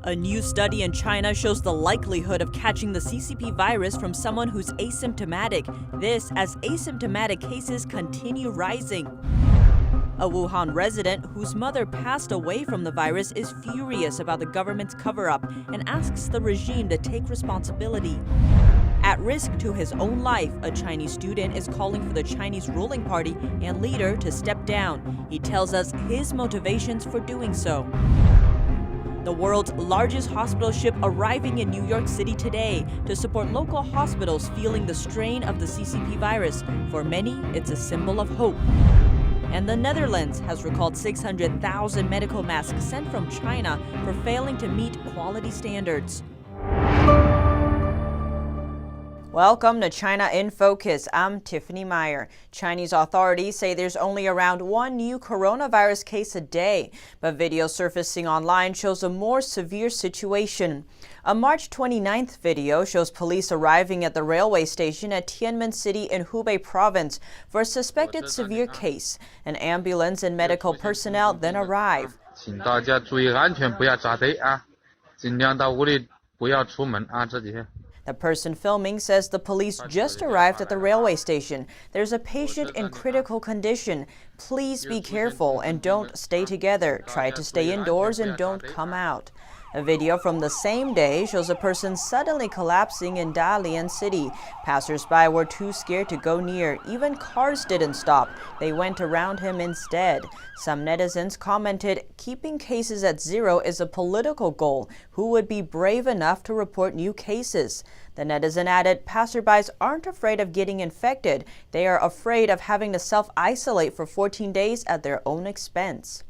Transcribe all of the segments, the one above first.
A new study in China shows the likelihood of catching the CCP virus from someone who's asymptomatic. This as asymptomatic cases continue rising. A Wuhan resident whose mother passed away from the virus is furious about the government's cover-up and asks the regime to take responsibility. At risk to his own life, a Chinese student is calling for the Chinese ruling party and leader to step down. He tells us his motivations for doing so. The world's largest hospital ship arriving in New York City today to support local hospitals feeling the strain of the CCP virus. For many, it's a symbol of hope. And the Netherlands has recalled 600,000 medical masks sent from China for failing to meet quality standards. Welcome to China in Focus. I'm Tiffany Meyer. Chinese authorities say there's only around one new coronavirus case a day, but video surfacing online shows a more severe situation. A March 29th video shows police arriving at the railway station at Tianmen City in Hubei province for a suspected severe case. An ambulance and medical personnel then arrive. 请大家注意安全，不要扎堆啊，尽量到屋里不要出门啊，这几天。 The person filming says the police just arrived at the railway station. There's a patient in critical condition. Please be careful and don't stay together. Try to stay indoors and don't come out. A video from the same day shows a person suddenly collapsing in Dalian City. Passers-by were too scared to go near. Even cars didn't stop. They went around him instead. Some netizens commented, keeping cases at zero is a political goal. Who would be brave enough to report new cases? The netizen added, passerbys aren't afraid of getting infected. They are afraid of having to self-isolate for 14 days at their own expense.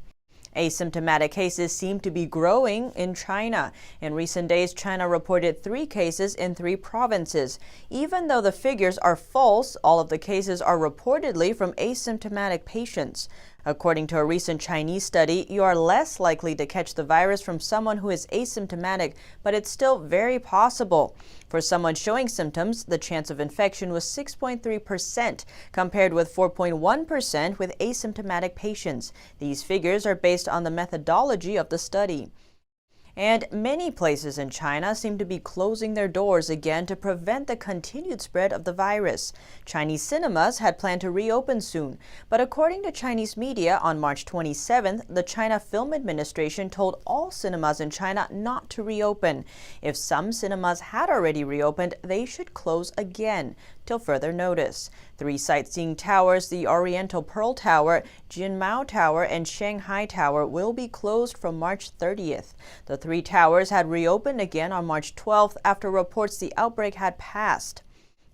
Asymptomatic cases seem to be growing in China. In recent days, China reported 3 cases in 3 provinces. Even though the figures are false, all of the cases are reportedly from asymptomatic patients. According to a recent Chinese study, you are less likely to catch the virus from someone who is asymptomatic, but it's still very possible. For someone showing symptoms, the chance of infection was 6.3%, compared with 4.1% with asymptomatic patients. These figures are based on the methodology of the study. And many places in China seem to be closing their doors again to prevent the continued spread of the virus. Chinese cinemas had planned to reopen soon, but according to Chinese media, on March 27th, the China Film Administration told all cinemas in China not to reopen. If some cinemas had already reopened, they should close again till further notice. 3 sightseeing towers, the Oriental Pearl Tower, Jinmao Tower, and Shanghai Tower, will be closed from March 30th. The 3 towers had reopened again on March 12th after reports the outbreak had passed.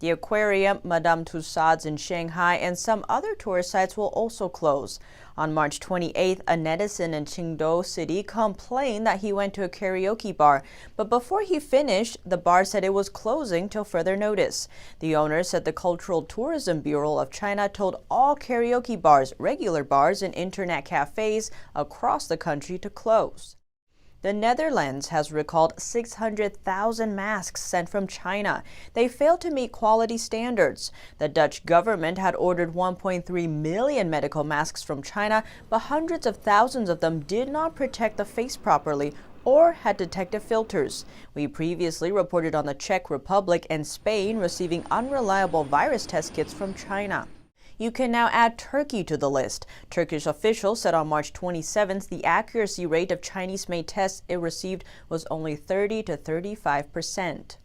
The aquarium, Madame Tussauds in Shanghai, and some other tourist sites will also close. On March 28th, a netizen in Qingdao City complained that he went to a karaoke bar, but before he finished, the bar said it was closing till further notice. The owner said the Cultural Tourism Bureau of China told all karaoke bars, regular bars, and internet cafes across the country to close. The Netherlands has recalled 600,000 masks sent from China. They failed to meet quality standards. The Dutch government had ordered 1.3 million medical masks from China, but hundreds of thousands of them did not protect the face properly or had detective filters. We previously reported on the Czech Republic and Spain receiving unreliable virus test kits from China. You can now add Turkey to the list. Turkish officials said on March 27th the accuracy rate of Chinese-made tests it received was only 30 to 35%.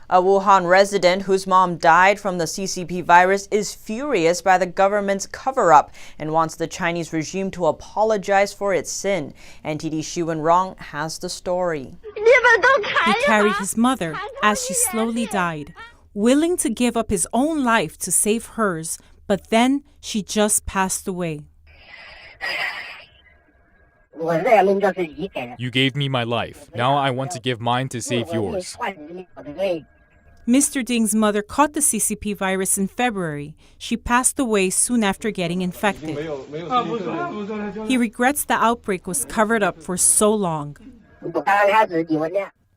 A Wuhan resident whose mom died from the CCP virus is furious by the government's cover-up and wants the Chinese regime to apologize for its sin. NTD Xu Wenrong has the story. He carried his mother as she slowly died, willing to give up his own life to save hers, but then she just passed away. You gave me my life. Now I want to give mine to save yours. Mr. Ding's mother caught the CCP virus in February. She passed away soon after getting infected. He regrets the outbreak was covered up for so long.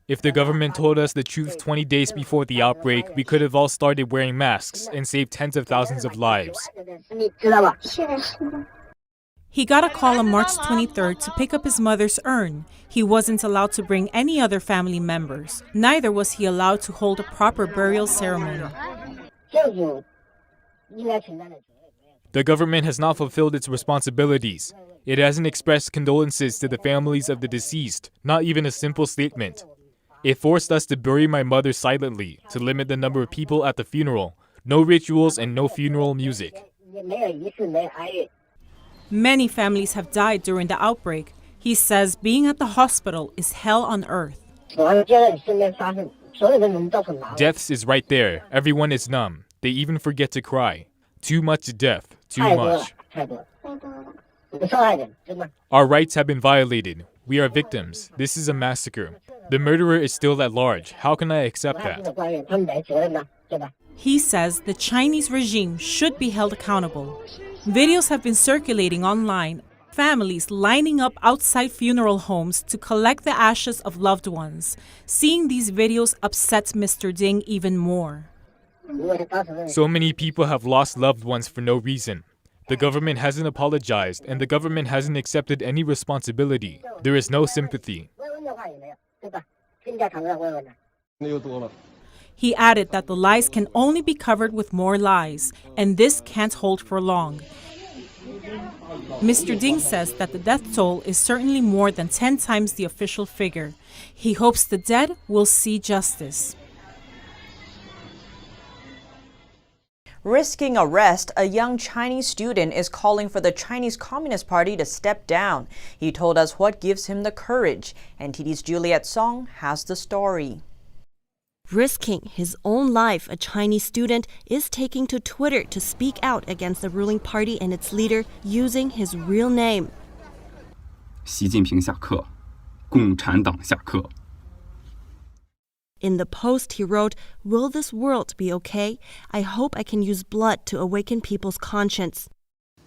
If the government told us the truth 20 days before the outbreak, we could have all started wearing masks and saved tens of thousands of lives. He got a call on March 23rd to pick up his mother's urn. He wasn't allowed to bring any other family members. Neither was he allowed to hold a proper burial ceremony. The government has not fulfilled its responsibilities. It hasn't expressed condolences to the families of the deceased, not even a simple statement. It forced us to bury my mother silently, to limit the number of people at the funeral. No rituals and no funeral music. Many families have died during the outbreak. He says being at the hospital is hell on earth. Deaths is right there. Everyone is numb. They even forget to cry. Too much death. Too much. Our rights have been violated. We are victims. This is a massacre. The murderer is still at large. How can I accept that? He says the Chinese regime should be held accountable. Videos have been circulating online. Families lining up outside funeral homes to collect the ashes of loved ones. Seeing these videos upsets Mr. Ding even more. So many people have lost loved ones for no reason. The government hasn't apologized, and the government hasn't accepted any responsibility. There is no sympathy. He added that the lies can only be covered with more lies, and this can't hold for long. Mr. Ding says that the death toll is certainly more than 10 times the official figure. He hopes the dead will see justice. Risking arrest, a young Chinese student is calling for the Chinese Communist Party to step down. He told us what gives him the courage. NTD's Juliet Song has the story. Risking his own life, a Chinese student is taking to Twitter to speak out against the ruling party and its leader using his real name. 习近平下课，共产党下课。 In the post, he wrote, "Will this world be okay? I hope I can use blood to awaken people's conscience."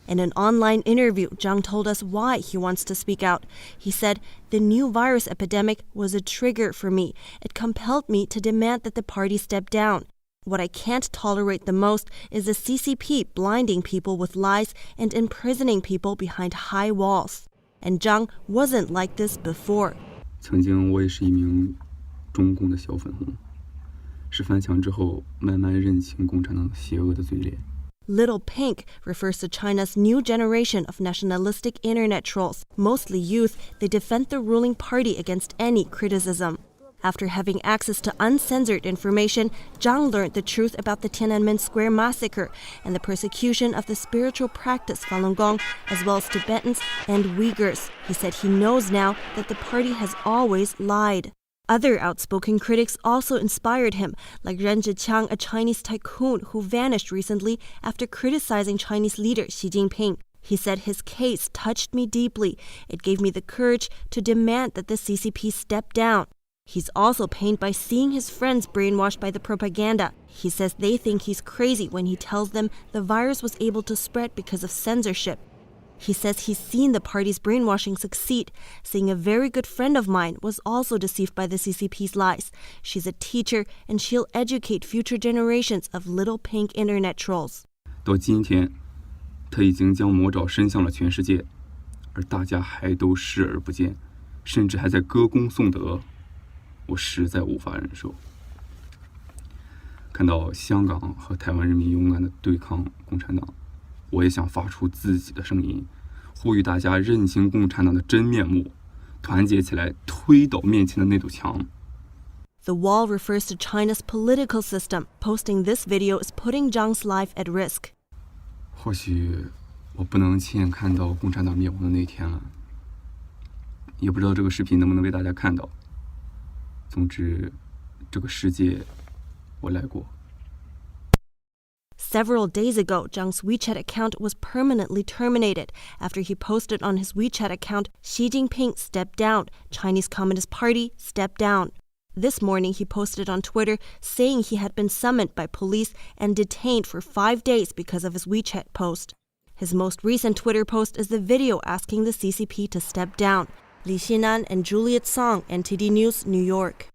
In an online interview, Zhang told us why he wants to speak out. He said, "The new virus epidemic was a trigger for me. It compelled me to demand that the party step down. What I can't tolerate the most is the CCP blinding people with lies and imprisoning people behind high walls." And Zhang wasn't like this before. 曾经我也是一名中共的小粉红，是翻墙之后慢慢认清共产党邪恶的嘴脸。 Little Pink refers to China's new generation of nationalistic internet trolls. Mostly youth, they defend the ruling party against any criticism. After having access to uncensored information, Zhang learned the truth about the Tiananmen Square massacre and the persecution of the spiritual practice Falun Gong, as well as Tibetans and Uyghurs. He said he knows now that the party has always lied. Other outspoken critics also inspired him, like Ren Zhiqiang, a Chinese tycoon who vanished recently after criticizing Chinese leader Xi Jinping. He said his case touched me deeply. It gave me the courage to demand that the CCP step down. He's also pained by seeing his friends brainwashed by the propaganda. He says they think he's crazy when he tells them the virus was able to spread because of censorship. He says he's seen the party's brainwashing succeed, saying a very good friend of mine was also deceived by the CCP's lies. She's a teacher, and she'll educate future generations of little pink internet trolls. 到今天，他已经将魔爪伸向了全世界，而大家还都视而不见，甚至还在歌功颂德，我实在无法忍受。看到香港和台湾人民勇敢地对抗共产党。 我也想发出自己的声音，呼吁大家认清共产党的真面目，团结起来推倒面前的那堵墙。 The wall refers to China's political system. Posting this video is putting Zhang's life at risk. 或许我不能亲眼看到共产党灭亡的那天了，也不知道这个视频能不能被大家看到。总之，这个世界我来过。 Several days ago, Zhang's WeChat account was permanently terminated after he posted on his WeChat account, "Xi Jinping stepped down, Chinese Communist Party stepped down." This morning, he posted on Twitter saying he had been summoned by police and detained for 5 days because of his WeChat post. His most recent Twitter post is the video asking the CCP to step down. Li Xinan and Juliet Song, NTD News, New York.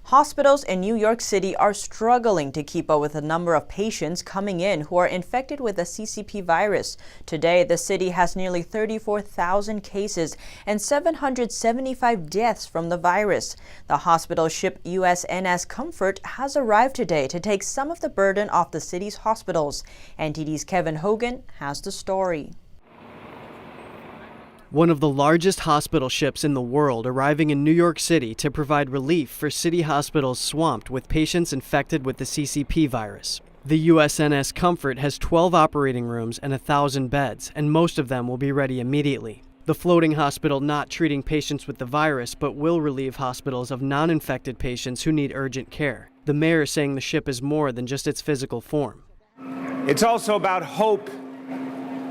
Hospitals in New York City are struggling to keep up with the number of patients coming in who are infected with the CCP virus. Today, the city has nearly 34,000 cases and 775 deaths from the virus. The hospital ship USNS Comfort has arrived today to take some of the burden off the city's hospitals. NTD's Kevin Hogan has the story. One of the largest hospital ships in the world arriving in New York City to provide relief for city hospitals swamped with patients infected with the CCP virus. The USNS Comfort has 12 operating rooms and 1,000 beds, and most of them will be ready immediately. The floating hospital not treating patients with the virus, but will relieve hospitals of non-infected patients who need urgent care. The mayor saying the ship is more than just its physical form. It's also about hope.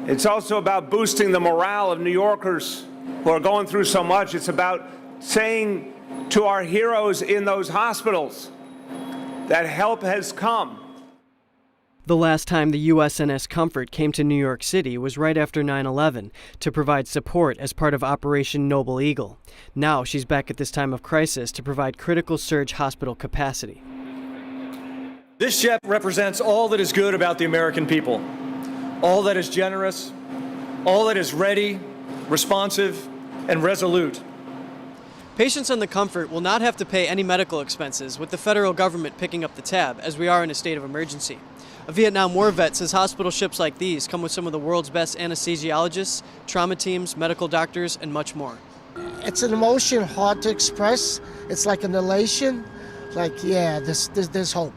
It's also about boosting the morale of New Yorkers who are going through so much. It's about saying to our heroes in those hospitals that help has come. The last time the USNS Comfort came to New York City was right after 9/11 to provide support as part of Operation Noble Eagle. Now she's back at this time of crisis to provide critical surge hospital capacity. This ship represents all that is good about the American people. All that is generous, all that is ready, responsive, and resolute. Patients on the Comfort will not have to pay any medical expenses, with the federal government picking up the tab, as we are in a state of emergency. A Vietnam War vet says hospital ships like these come with some of the world's best anesthesiologists, trauma teams, medical doctors, and much more. It's an emotion hard to express. It's like an elation, like, yeah, there's hope.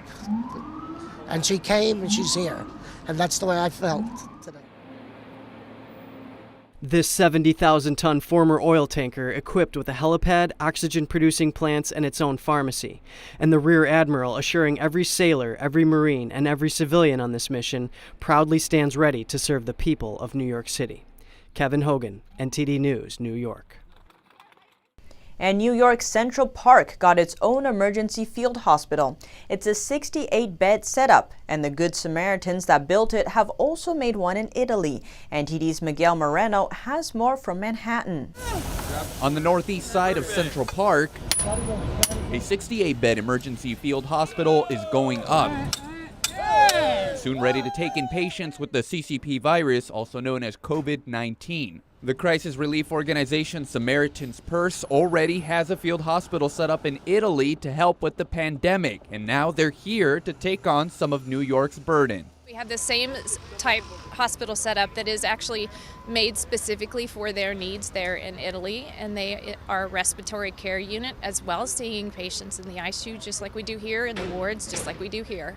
And she came and she's here. And that's the way I felt today. This 70,000-ton former oil tanker, equipped with a helipad, oxygen-producing plants, and its own pharmacy. And the Rear Admiral assuring every sailor, every Marine, and every civilian on this mission proudly stands ready to serve the people of New York City. Kevin Hogan, NTD News, New York. And New York's Central Park got its own emergency field hospital. It's a 68-bed setup, and the Good Samaritans that built it have also made one in Italy. NTD's Miguel Moreno has more from Manhattan. On the northeast side of Central Park, a 68-bed emergency field hospital is going up. Soon ready to take in patients with the CCP virus, also known as COVID-19. The crisis relief organization Samaritan's Purse already has a field hospital set up in Italy to help with the pandemic, and now they're here to take on some of New York's burden. We have the same type hospital setup that is actually made specifically for their needs there in Italy, and they are a respiratory care unit as well, seeing patients in the ICU just like we do here, in the wards just like we do here.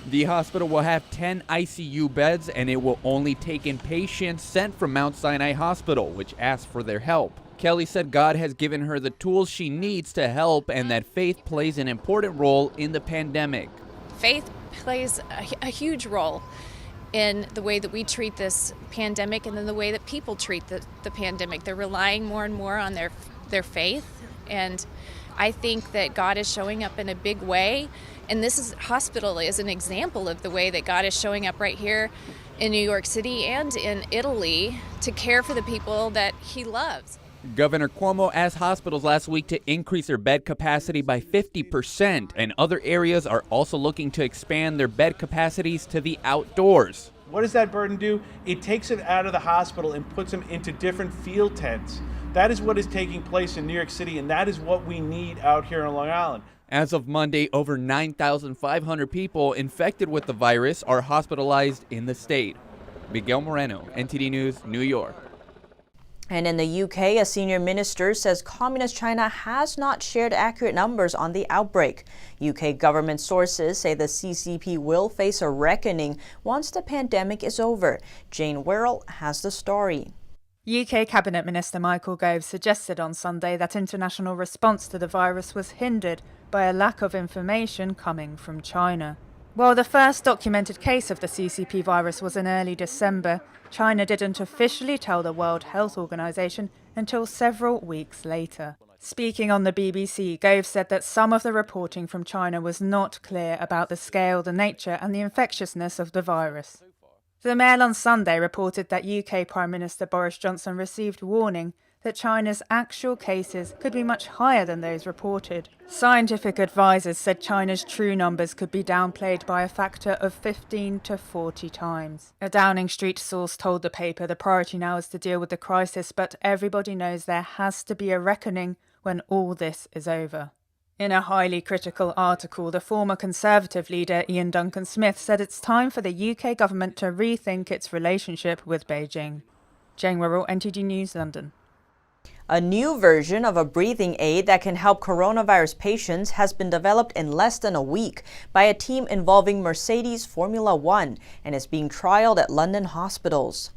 The hospital will have 10 ICU beds, and it will only take in patients sent from Mount Sinai Hospital, which asked for their help. Kelly said God has given her the tools she needs to help, and that faith plays an important role in the pandemic. Faith plays a huge role in the way that we treat this pandemic and in the way that people treat the pandemic. They're relying more and more on their faith, and I think that God is showing up in a big way. And this hospital is an example of the way that God is showing up right here in New York City and in Italy to care for the people that he loves. Governor Cuomo asked hospitals last week to increase their bed capacity by 50%, and other areas are also looking to expand their bed capacities to the outdoors. What does that burden do? It takes it out of the hospital and puts them into different field tents. That is what is taking place in New York City, and that is what we need out here on Long Island. As of Monday, over 9,500 people infected with the virus are hospitalized in the state. Miguel Moreno, NTD News, New York. And in the UK, a senior minister says Communist China has not shared accurate numbers on the outbreak. UK government sources say the CCP will face a reckoning once the pandemic is over. Jane Werrell has the story. UK Cabinet Minister Michael Gove suggested on Sunday that international response to the virus was hindered by a lack of information coming from China. While the first documented case of the CCP virus was in early December, China didn't officially tell the World Health Organization until several weeks later. Speaking on the BBC, Gove said that some of the reporting from China was not clear about the scale, the nature and the infectiousness of the virus. The Mail on Sunday reported that UK Prime Minister Boris Johnson received warning that China's actual cases could be much higher than those reported. Scientific advisors said China's true numbers could be downplayed by a factor of 15 to 40 times. A Downing Street source told the paper the priority now is to deal with the crisis, but everybody knows there has to be a reckoning when all this is over. In a highly critical article, the former Conservative leader Ian Duncan Smith said it's time for the UK government to rethink its relationship with Beijing. Jane Worrell, NTD News, London. A new version of a breathing aid that can help coronavirus patients has been developed in less than a week by a team involving Mercedes Formula One and is being trialed at London hospitals.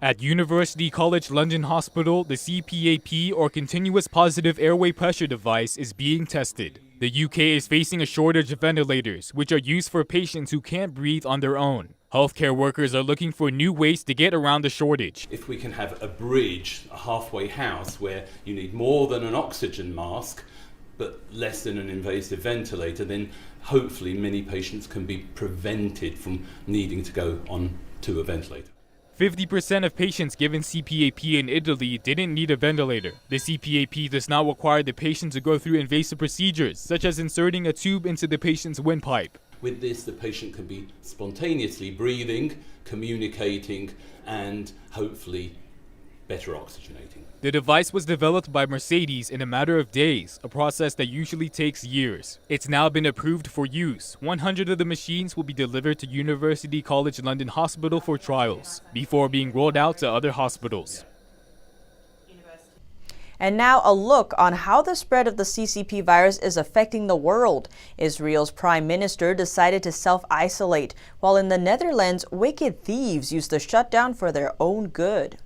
At University College London Hospital, the CPAP, or Continuous Positive Airway Pressure device, is being tested. The UK is facing a shortage of ventilators, which are used for patients who can't breathe on their own. Healthcare workers are looking for new ways to get around the shortage. If we can have a bridge, a halfway house, where you need more than an oxygen mask, but less than an invasive ventilator, then hopefully many patients can be prevented from needing to go on to a ventilator. 50% of patients given CPAP in Italy didn't need a ventilator. The CPAP does not require the patient to go through invasive procedures, such as inserting a tube into the patient's windpipe. With this, the patient can be spontaneously breathing, communicating, and hopefully better oxygenating. The device was developed by Mercedes in a matter of days, a process that usually takes years. It's now been approved for use. 100 of the machines will be delivered to University College London Hospital for trials, before being rolled out to other hospitals. And now a look on how the spread of the CCP virus is affecting the world. Israel's prime minister decided to self-isolate, while in the Netherlands, wicked thieves used the shutdown for their own good.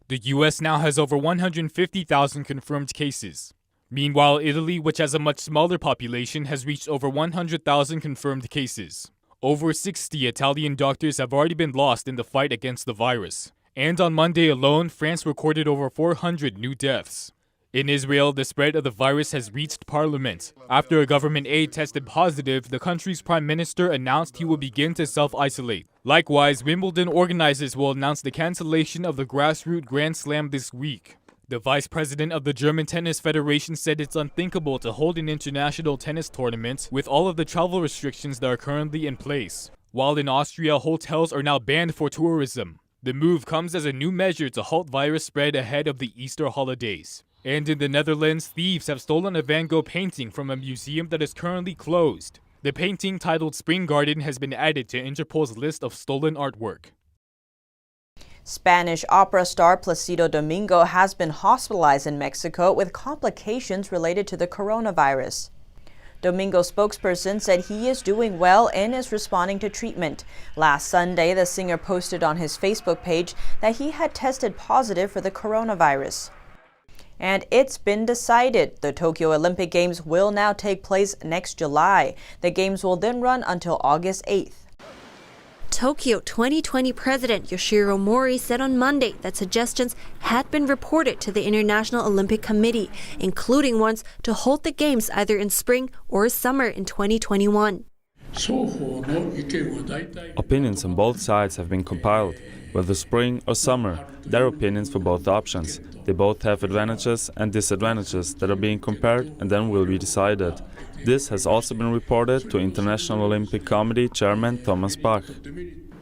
The US now has over 150,000 confirmed cases. Meanwhile, Italy, which has a much smaller population, has reached over 100,000 confirmed cases. Over 60 Italian doctors have already been lost in the fight against the virus. And on Monday alone, France recorded over 400 new deaths. In Israel, the spread of the virus has reached parliament. After a government aide tested positive, the country's prime minister announced he will begin to self-isolate. Likewise, Wimbledon organizers will announce the cancellation of the grassroots Grand Slam this week. The vice president of the German Tennis Federation said it's unthinkable to hold an international tennis tournament with all of the travel restrictions that are currently in place. While in Austria, hotels are now banned for tourism. The move comes as a new measure to halt virus spread ahead of the Easter holidays. And in the Netherlands, thieves have stolen a Van Gogh painting from a museum that is currently closed. The painting, titled Spring Garden, has been added to Interpol's list of stolen artwork. Spanish opera star Placido Domingo has been hospitalized in Mexico with complications related to the coronavirus. Domingo's spokesperson said he is doing well and is responding to treatment. Last Sunday, the singer posted on his Facebook page that he had tested positive for the coronavirus. And it's been decided. The Tokyo Olympic Games will now take place next July. The Games will then run until August 8th. Tokyo 2020 President Yoshiro Mori said on Monday that suggestions had been reported to the International Olympic Committee, including ones to hold the Games either in spring or summer in 2021. Opinions on both sides have been compiled. Whether spring or summer, there are opinions for both options. They both have advantages and disadvantages that are being compared and then will be decided. This has also been reported to International Olympic Committee Chairman Thomas Bach.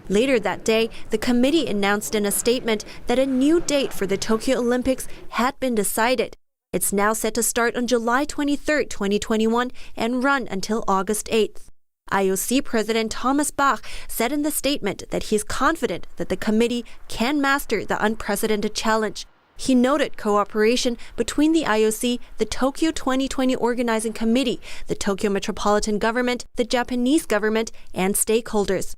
Later that day, the committee announced in a statement that a new date for the Tokyo Olympics had been decided. It's now set to start on July 23, 2021 and run until August 8th. IOC President Thomas Bach said in the statement that he is confident that the committee can master the unprecedented challenge. He noted cooperation between the IOC, the Tokyo 2020 Organizing Committee, the Tokyo Metropolitan Government, the Japanese government, and stakeholders.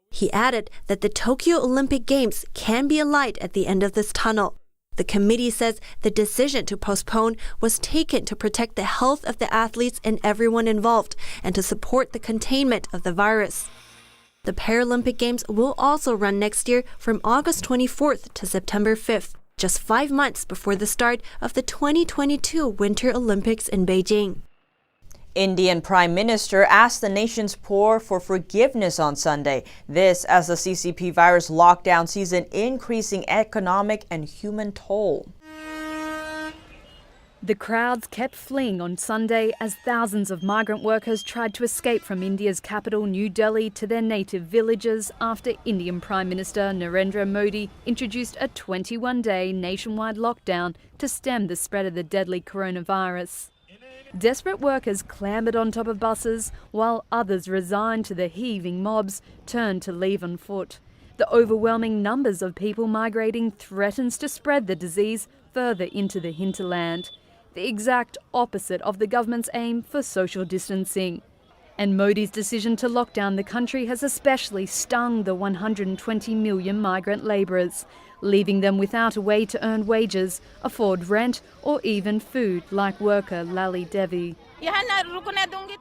He added that the Tokyo Olympic Games can be a light at the end of this tunnel. The committee says the decision to postpone was taken to protect the health of the athletes and everyone involved, and to support the containment of the virus. The Paralympic Games will also run next year from August 24th to September 5th, just 5 months before the start of the 2022 Winter Olympics in Beijing. Indian Prime Minister asked the nation's poor for forgiveness on Sunday. This as the CCP virus lockdown sees an increasing economic and human toll. The crowds kept fleeing on Sunday as thousands of migrant workers tried to escape from India's capital, New Delhi, to their native villages after Indian Prime Minister Narendra Modi introduced a 21-day nationwide lockdown to stem the spread of the deadly coronavirus. Desperate workers clambered on top of buses, while others, resigned to the heaving mobs, turned to leave on foot. The overwhelming numbers of people migrating threatens to spread the disease further into the hinterland, the exact opposite of the government's aim for social distancing. And Modi's decision to lock down the country has especially stung the 120 million migrant labourers, leaving them without a way to earn wages, afford rent or even food, like worker Lali Devi.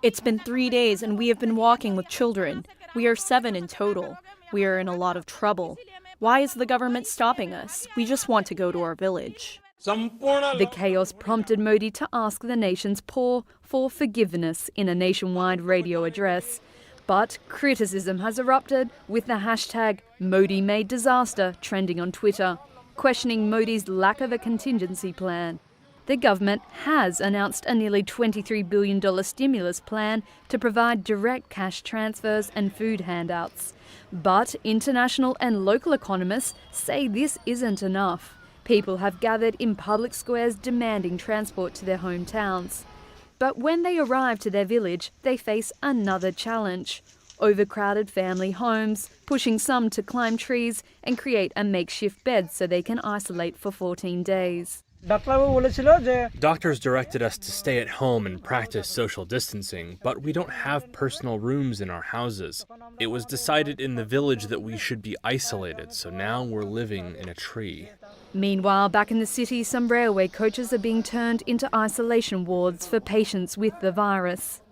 It's been 3 days and we have been walking with children. We are 7 in total. We are in a lot of trouble. Why is the government stopping us? We just want to go to our village. The chaos prompted Modi to ask the nation's poor for forgiveness in a nationwide radio address. But criticism has erupted, with the hashtag #ModiMadeDisaster trending on Twitter, questioning Modi's lack of a contingency plan. The government has announced a nearly $23 billion stimulus plan to provide direct cash transfers and food handouts. But international and local economists say this isn't enough. People have gathered in public squares demanding transport to their hometowns. But when they arrive to their village, they face another challenge: overcrowded family homes, pushing some to climb trees and create a makeshift bed so they can isolate for 14 days. Doctors directed us to stay at home and practice social distancing, but we don't have personal rooms in our houses. It was decided in the village that we should be isolated, so now we're living in a tree. Meanwhile, back in the city, some railway coaches are being turned into isolation wards for patients with the virus.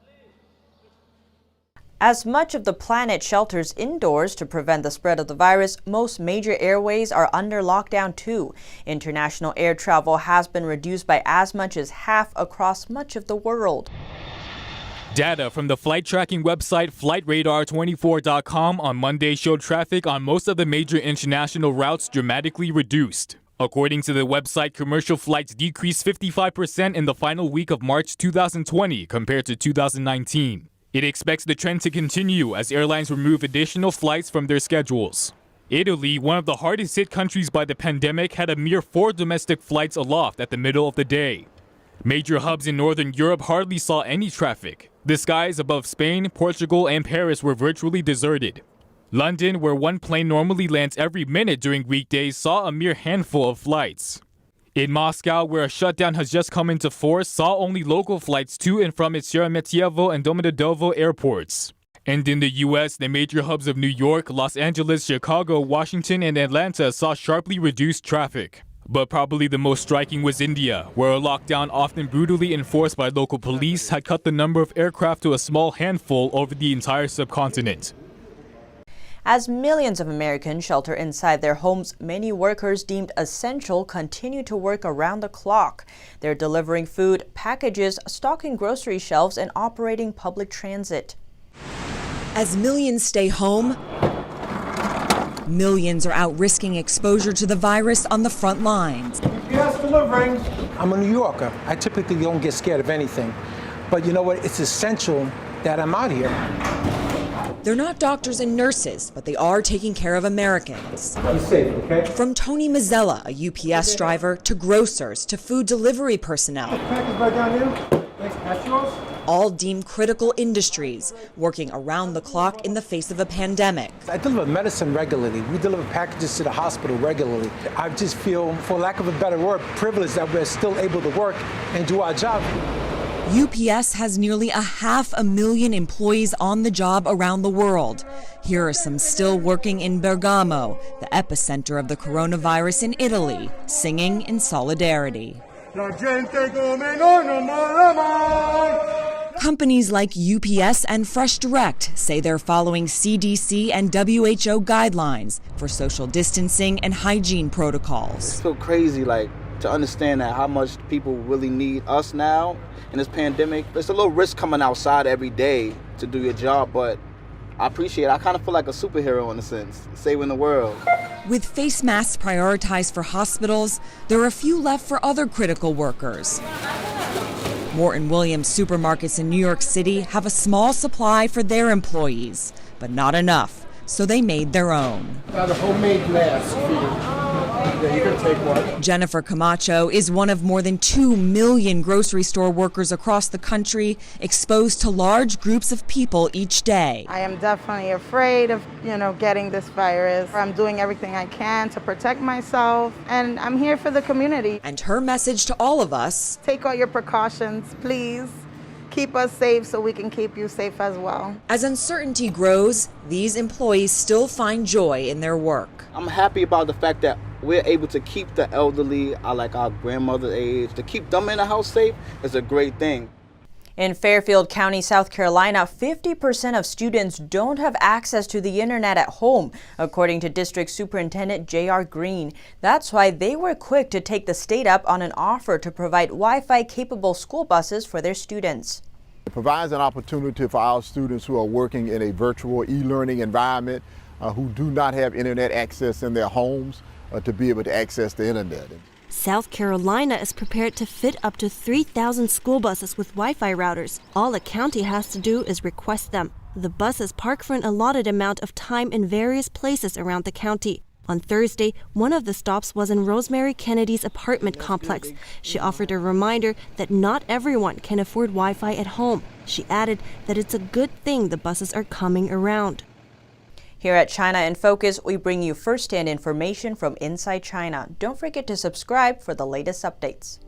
As much of the planet shelters indoors to prevent the spread of the virus, most major airways are under lockdown too. International air travel has been reduced by as much as half across much of the world. Data from the flight tracking website FlightRadar24.com on Monday showed traffic on most of the major international routes dramatically reduced. According to the website, commercial flights decreased 55% in the final week of March 2020 compared to 2019. It expects the trend to continue as airlines remove additional flights from their schedules. Italy, one of the hardest hit countries by the pandemic, had a mere 4 domestic flights aloft at the middle of the day. Major hubs in Northern Europe hardly saw any traffic. The skies above Spain, Portugal, and Paris were virtually deserted. London, where one plane normally lands every minute during weekdays, saw a mere handful of flights. In Moscow, where a shutdown has just come into force, saw only local flights to and from its Sheremetyevo and Domodedovo airports. And in the U.S., the major hubs of New York, Los Angeles, Chicago, Washington, and Atlanta saw sharply reduced traffic. But probably the most striking was India, where a lockdown often brutally enforced by local police had cut the number of aircraft to a small handful over the entire subcontinent. As millions of Americans shelter inside their homes, many workers deemed essential continue to work around the clock. They're delivering food, packages, stocking grocery shelves, and operating public transit. As millions stay home, millions are out risking exposure to the virus on the front lines. Yes, delivering. I'm a New Yorker. I typically don't get scared of anything. But you know what? It's essential that I'm out here. They're not doctors and nurses, but they are taking care of Americans. Be safe, okay? From Tony Mazzella, a UPS driver, to grocers, to food delivery personnel. Package right down here. Thanks. That's yours? All deemed critical industries, working around the clock in the face of a pandemic. I deliver medicine regularly. We deliver packages to the hospital regularly. I just feel, for lack of a better word, privileged that we're still able to work and do our job. UPS has nearly 500,000 employees on the job around the world. Here are some still working in Bergamo, the epicenter of the coronavirus in Italy, singing in solidarity. Companies like UPS and Fresh Direct say they're following CDC and WHO guidelines for social distancing and hygiene protocols. It's so crazy, to understand that how much people really need us now in this pandemic. There's a little risk coming outside every day to do your job, but I appreciate it. I kind of feel like a superhero in a sense, saving the world. With face masks prioritized for hospitals, there are a few left for other critical workers. Morton Williams supermarkets in New York City have a small supply for their employees, but not enough, so they made their own. Got a homemade mask for you. Yeah, you can take one. Jennifer Camacho is one of more than 2 million grocery store workers across the country exposed to large groups of people each day. I am definitely afraid of, getting this virus. I'm doing everything I can to protect myself, and I'm here for the community. And her message to all of us: take all your precautions, please. Keep us safe so we can keep you safe as well. As uncertainty grows, these employees still find joy in their work. I'm happy about the fact that we're able to keep the elderly, like our grandmother's age, to keep them in the house safe is a great thing. In Fairfield County, South Carolina, 50% of students don't have access to the internet at home, according to District Superintendent J.R. Green. That's why they were quick to take the state up on an offer to provide Wi-Fi capable school buses for their students. It provides an opportunity for our students who are working in a virtual e-learning environment, who do not have internet access in their homes, to be able to access the internet. South Carolina is prepared to fit up to 3,000 school buses with Wi-Fi routers. All a county has to do is request them. The buses park for an allotted amount of time in various places around the county. On Thursday, one of the stops was in Rosemary Kennedy's apartment complex. She offered a reminder that not everyone can afford Wi-Fi at home. She added that it's a good thing the buses are coming around. Here at China in Focus, we bring you first-hand information from inside China. Don't forget to subscribe for the latest updates.